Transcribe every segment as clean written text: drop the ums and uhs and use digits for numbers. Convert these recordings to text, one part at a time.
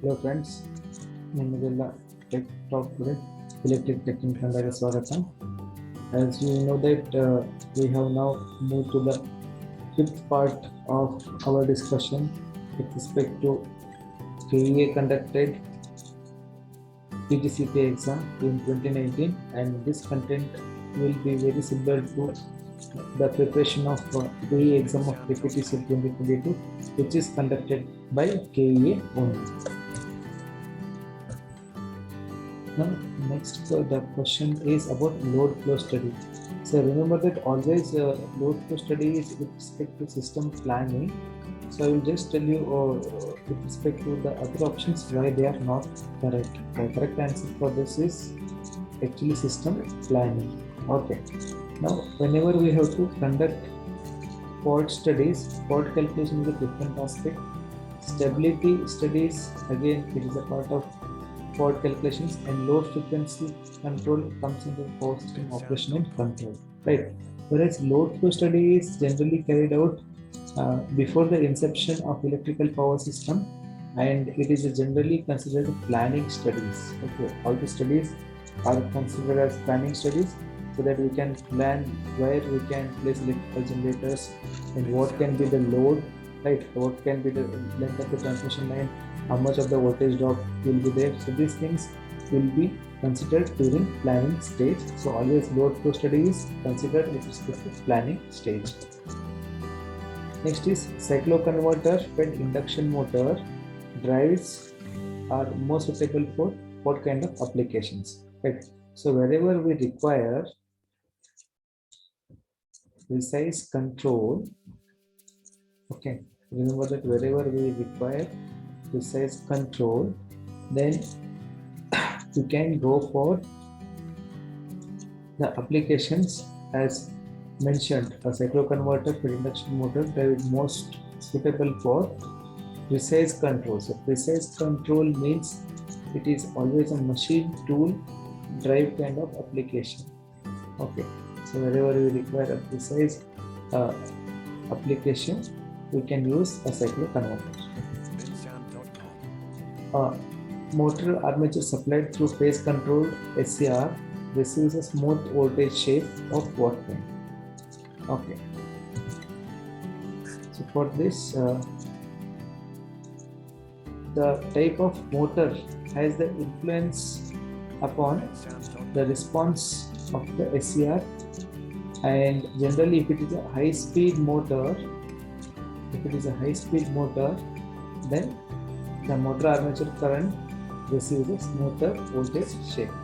Hello friends, ನಿಮಗೆಲ್ಲ tech talk today electric technical ಸ್ವಾಗತ. As you know that we have now moved to the fifth part of our discussion with respect to KEA conducted PGCET exam in 2019, and this content will be very similar to the preparation of KEA exam of KPTCL 2022, which is conducted by KEA only. Now, next the question is about load flow study. So remember that always load flow study is with respect to system planning. So I will just tell you with respect to the other options why they are not correct. The correct answer for this is actually system planning. Okay. Now, whenever we have to conduct fault studies, fault calculation is a different aspect. Stability studies, again, it is a part of fault calculations, and load frequency control comes into power system operation and control, right? Whereas load flow study is generally carried out before the inception of electrical power system, and it is generally considered planning studies. Okay, all the studies are considered as planning studies, so that we can plan where we can place electrical generators and what can be the load, right? What can be the length of the transmission line, how much of the voltage drop will be there. So these things will be considered during planning stage. So always load flow study is considered with respect to planning stage. Next is Cyclo Converter fed induction motor drives are most suitable for what kind of applications, right? So wherever we require precise control, okay, remember that wherever we require precise control, then you can go for the applications as mentioned. A cyclo converter for induction motor drive is most suitable for precise control. So precise control means it is always a machine tool drive kind of application. Okay, so wherever we require a precise application, we can use a cyclo converter. Motor armature supplied through phase control SCR receives a smooth voltage shape of what kind? Okay, so for this the type of motor has the influence upon the response of the SCR, and generally if it is a high speed motor, then the motor armature current receives a smoother voltage shape.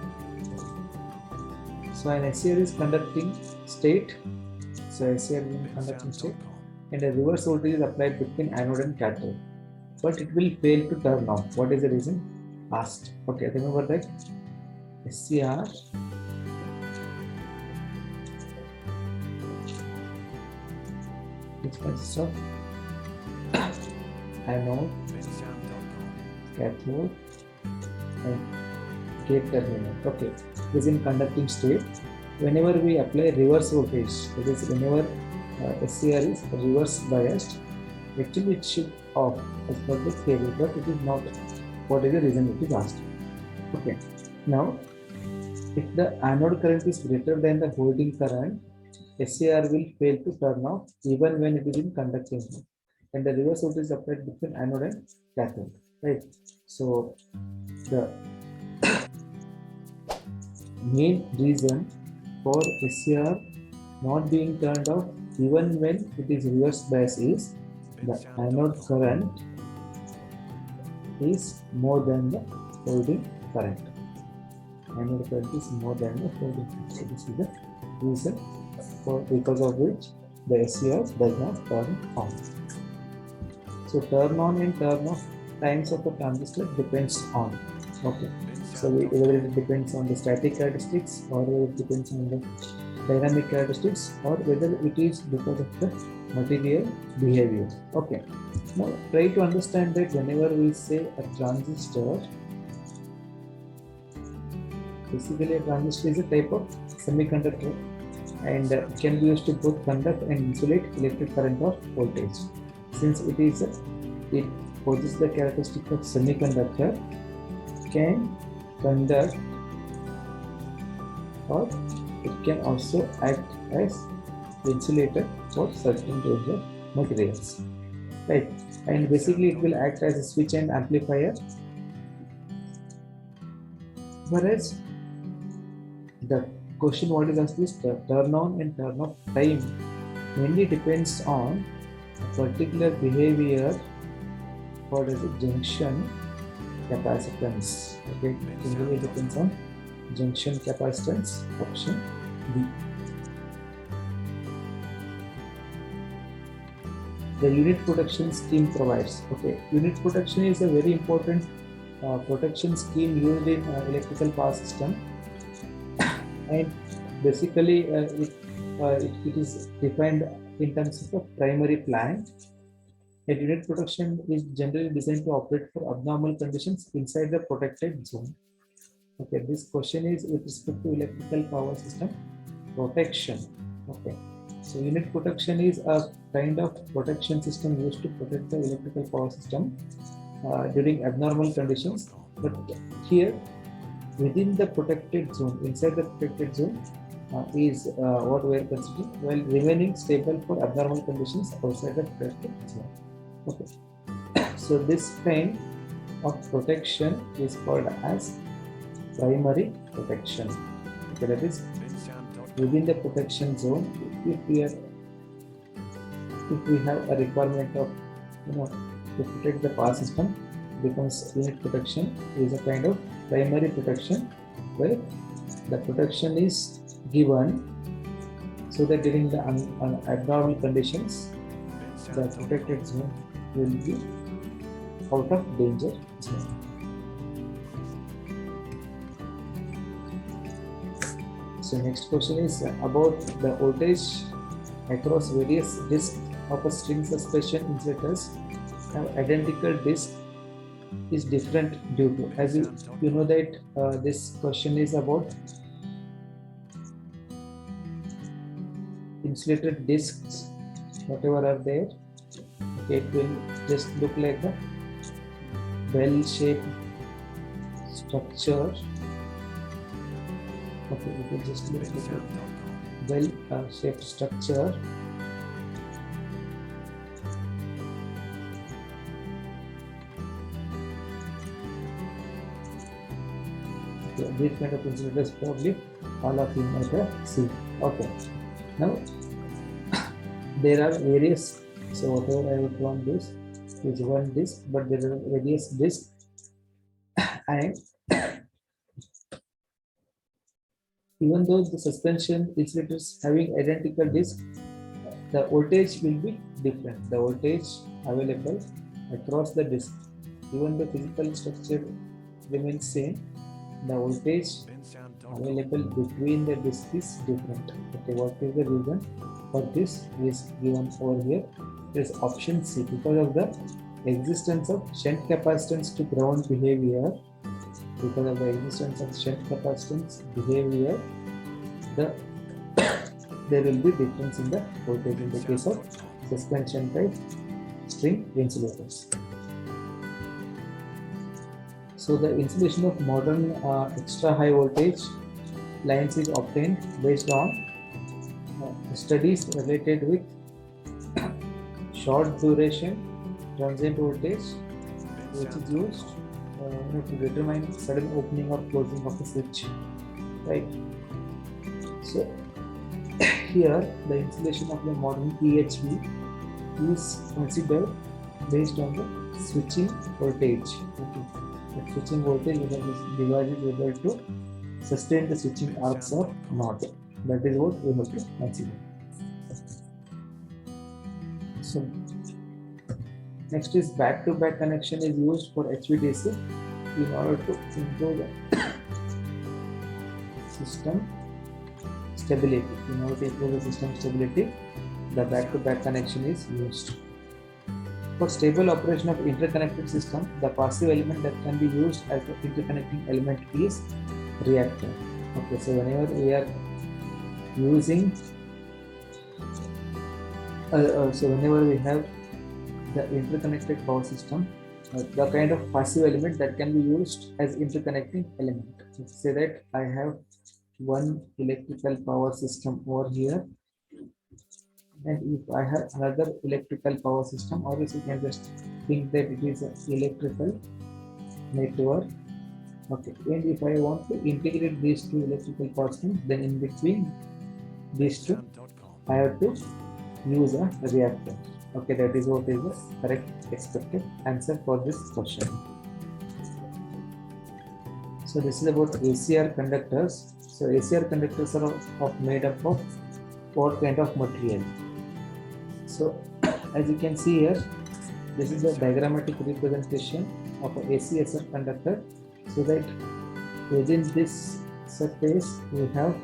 So an SCR is conducting state, and a reverse voltage is applied between anode and cathode, but it will fail to turn on. What is the reason? Asked. Okay, remember that SCR which consists of anode, cathode and gate terminal. Okay, this is in conducting state. Whenever we apply reverse voltage, that is whenever SCR is reverse biased, actually it should off as per the theory, but it is not. What is the reason it is asked? Okay, now if the anode current is greater than the holding current, SCR will fail to turn off even when it is in conducting mode, and the reverse voltage is applied between anode and cathode, right? So the main reason for SCR not being turned off even when it is reverse bias is the anode current is more than the holding current. Anode current is more than the holding current. So this is the reason because of which the SCR does not turn on. So turn on and turn off times of the transistor depends on. Okay, so whether it depends on the static characteristics, or whether it depends on the dynamic characteristics, or whether it is because of the material behavior. Okay, now try to understand that whenever we say a transistor, basically a transistor is a type of semiconductor, and can be used to both conduct and insulate electric current or voltage. Since it possess the characteristic of semiconductor can conduct, or it can also act as insulator for certain range of materials, right? And basically it will act as a switch and amplifier, whereas the question what is asked is the turn on and turn off time mainly depends on a particular behavior called as a junction capacitance. Okay, it really depends on junction capacitance, option B. The unit protection scheme provides. Okay, unit protection is a very important protection scheme used in electrical power system, and basically it is defined in terms of a primary plan. A unit protection is generally designed to operate for abnormal conditions inside the protected zone. Okay, this question is with respect to electrical power system protection. Okay, so unit protection is a kind of protection system used to protect the electrical power system during abnormal conditions. But here, within the protected zone, inside the protected zone is what we are considering, while remaining stable for abnormal conditions outside the protected zone. Okay, so this kind of protection is called as primary protection. Okay, that is within the protection zone. If we have a requirement of to protect the power system, becomes unit protection is a kind of primary protection where the protection is given so that during the abnormal conditions the protected zone will be out of danger zone. So next question is about the voltage across various discs of a string suspension insulators have identical disc is different due to, as you know that this question is about insulated discs, whatever are there. Okay, it will just look like the bell-shaped structure. Okay, it will just look like a bell-shaped structure. Okay, these kind of insulators probably all of you might have seen. Okay, now there are various. So whatever I would want this is one disc, but there are various discs, and even though the suspension insulators having identical disc, the voltage will be different. The voltage available across the disc, even the physical structure remains same, the voltage available between the disc is different. Okay, what is the reason for this is given over here. It is option C. Because of the existence of shunt capacitance to ground behavior, because of the existence of shunt capacitance behavior, there will be difference in the voltage in the case of suspension type string insulators. So the insulation of modern extra high voltage lines is obtained based on studies related with short duration transient voltage, which is used to determine sudden opening or closing of the switch, right? So here the insulation of the modern EHV is considered based on the switching voltage. Okay. The switching voltage, whether this device is able to sustain the switching arcs or not. That is what we have to consider. So next is back-to-back connection is used for HVDC in order to improve the system stability. In order to improve the system stability, the back-to-back connection is used. For stable operation of interconnected system, the passive element that can be used as the interconnecting element is reactor. Okay, so whenever we are using so whenever we have the interconnected power system, the kind of passive element that can be used as interconnecting element. So say that I have one electrical power system over here, and if I have another electrical power system, or else you can just think that it is an electrical network. Okay, and if I want to integrate these two electrical power systems, then in between these two, I have to use a reactor. Okay, that is what is the correct expected answer for this question. So this is about Acr conductors. So Acr conductors are made up of what kind of material? So as you can see here, this is the diagrammatic representation of a ACSR conductor. So that within this surface we have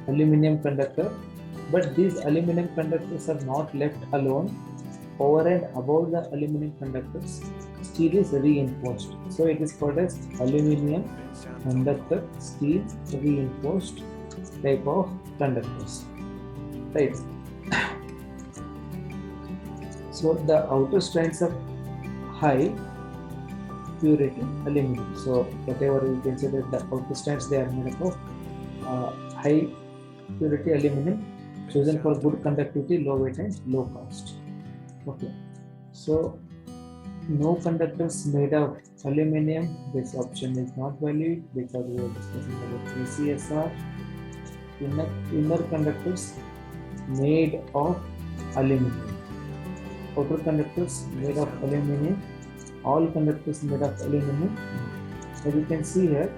aluminum conductor, but these aluminum conductors are not left alone. Over and above the aluminum conductors, steel is reinforced. So it is called as aluminum conductor steel reinforced type of conductors. Right. So the outer strands are high purity aluminum. So whatever you can say that the outer strands, they are made up of high purity aluminum, chosen for good conductivity, low weight and low cost. Okay, so no conductors made of aluminum, this option is not valid because we are discussing about ACSR. Inner conductors made of aluminum, outer conductors made of aluminum, all conductors made of aluminum. As you can see here,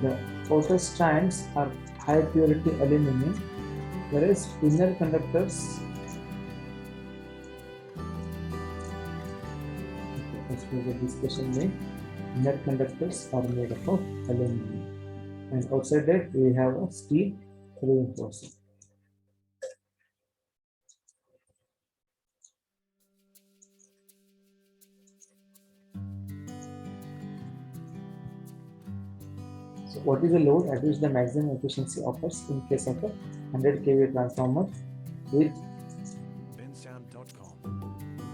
the outer strands are high purity aluminum, whereas inner conductors, as per the discussion made, inner conductors are made up of aluminum, and outside that we have a steel reinforcing. So what is the load at which the maximum efficiency offers in case of a 100 kVA transformer with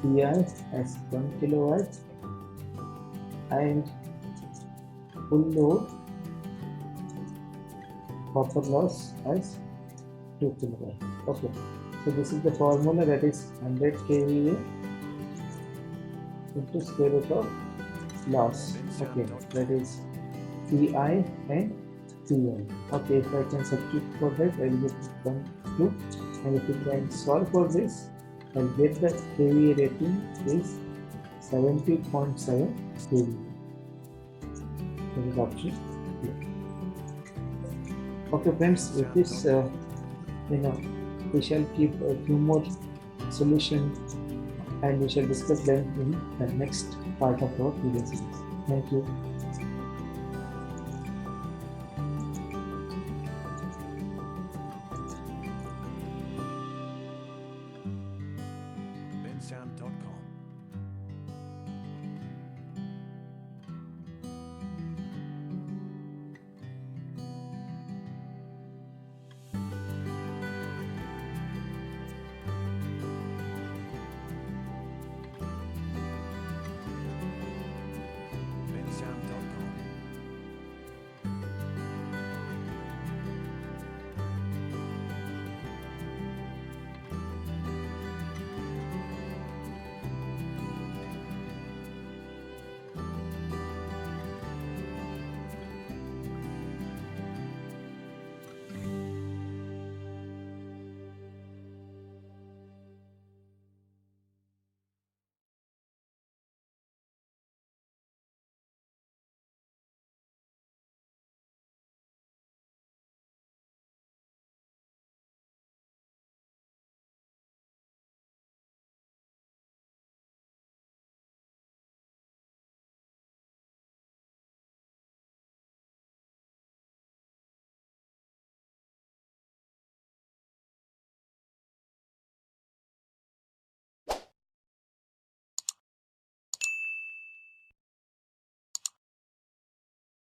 PI as 1 kilowatt and full load copper loss as 2 kilowatt. Okay, so this is the formula, that is 100 kVA into square root of loss. Okay, that is PI and PL. Okay, if I can substitute for that, I will get 1, 2, and if you can solve for this, I'll get the KVA rating is 70.7 KVA. That is option A. Okay, friends, with this, we shall keep a few more solutions and we shall discuss them in the next part of our video series. Thank you.